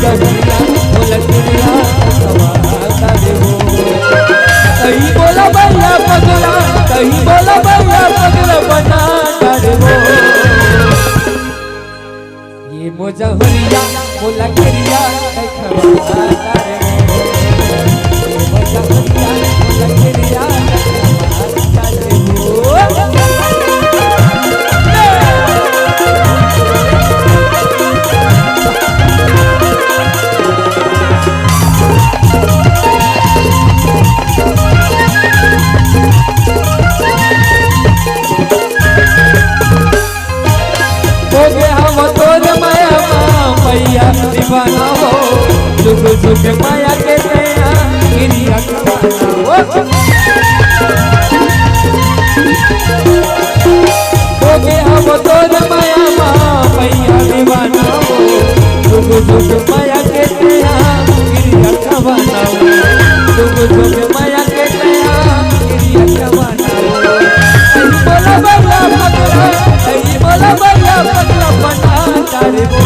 जहुरिया बोला गिरिया सवाता रे वो कहीं बोला भैया पगला कहीं बोला भैया पगला बना रे वो ये मोजा हुरिया बोला गिरिया सवाता रे वो ये मोजा हुरिया बोला गिरिया सवाता रे वो दीवाना हो जुग जुग माया के नया गिरिया कमाना हो गया वो तोर माया मैया दीवाना हो जुग जुग माया के नया गिरिया कमाना हो जुग जुग माया के नया गिरिया कमाना हो बोला बल्ला पगला बोला बल्ला पगला बना तारे वो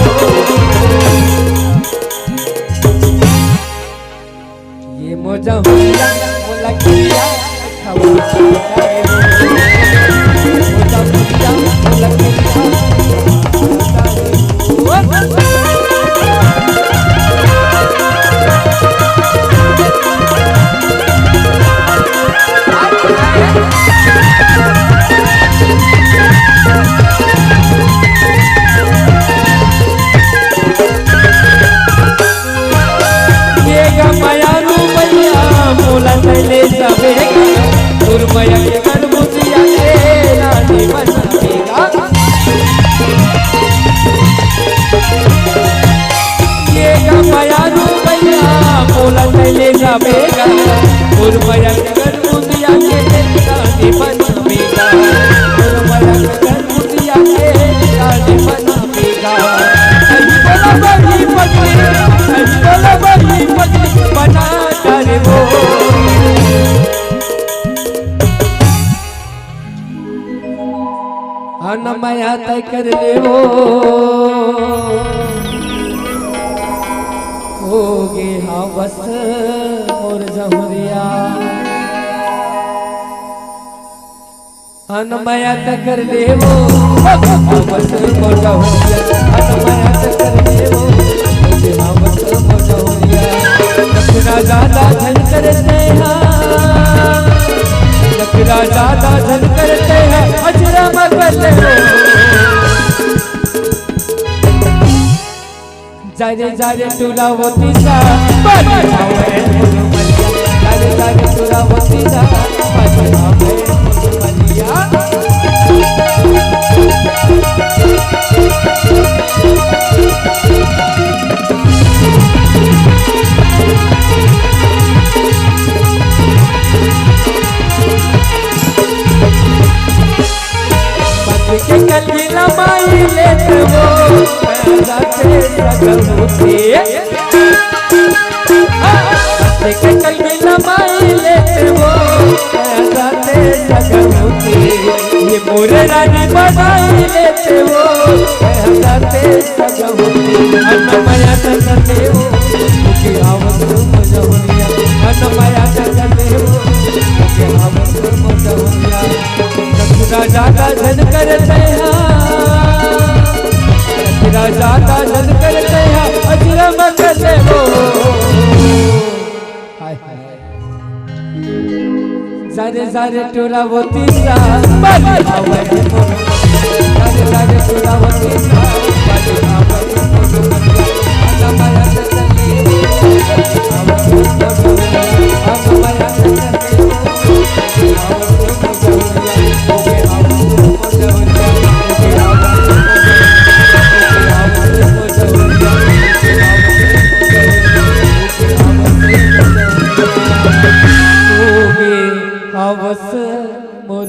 मोजा हुरिया बोला गिरिया सवाता रे वो मोजा हुरिया बोला गिरिया सवाता रे वो ले जावेगा दुर्मया के गणमुतिया के रानी बनावेगा ये गमायानु भैया बोला ले जावेगा दुर्मया के गणमुतिया के रानी बनावेगा दुर्मया के गणमुतिया के रानी बनावेगा बोला बड़ी पगली बना तारे वो माया तय कर ले वो हो गे हाँ बस मोर जहुरिया माया तय कर ले वो बस मोर जहुरिया माया तय कर ले वो हाँ बस मोर जहुरिया नखरा ज्यादा धन करते हैं नखरा ज्यादा धन करते हैं अजरा मगले हो जारे जारे टुरावती सा बजावे मुरमलिया जारे जारे टुरावती सा बजावे मुरमलिया के कलीला माई लेते वो पैदा के सगल होते के कलीला माई लेते वो पैदा के सगल होते ये मोरे रानी बनाई लेते वो पैदा के सगल होते अन्नमया करते हो कि आवत मजहुरिया अन्नमया करते हो कि आवत मजहुरिया ज्यादा धन करते हैं ज्यादा धन करते हैं अजरा मगले हो जारे जारे टुरावती सा बजावे जारे जारे टुरावती सा बजावे अन्नमया मोर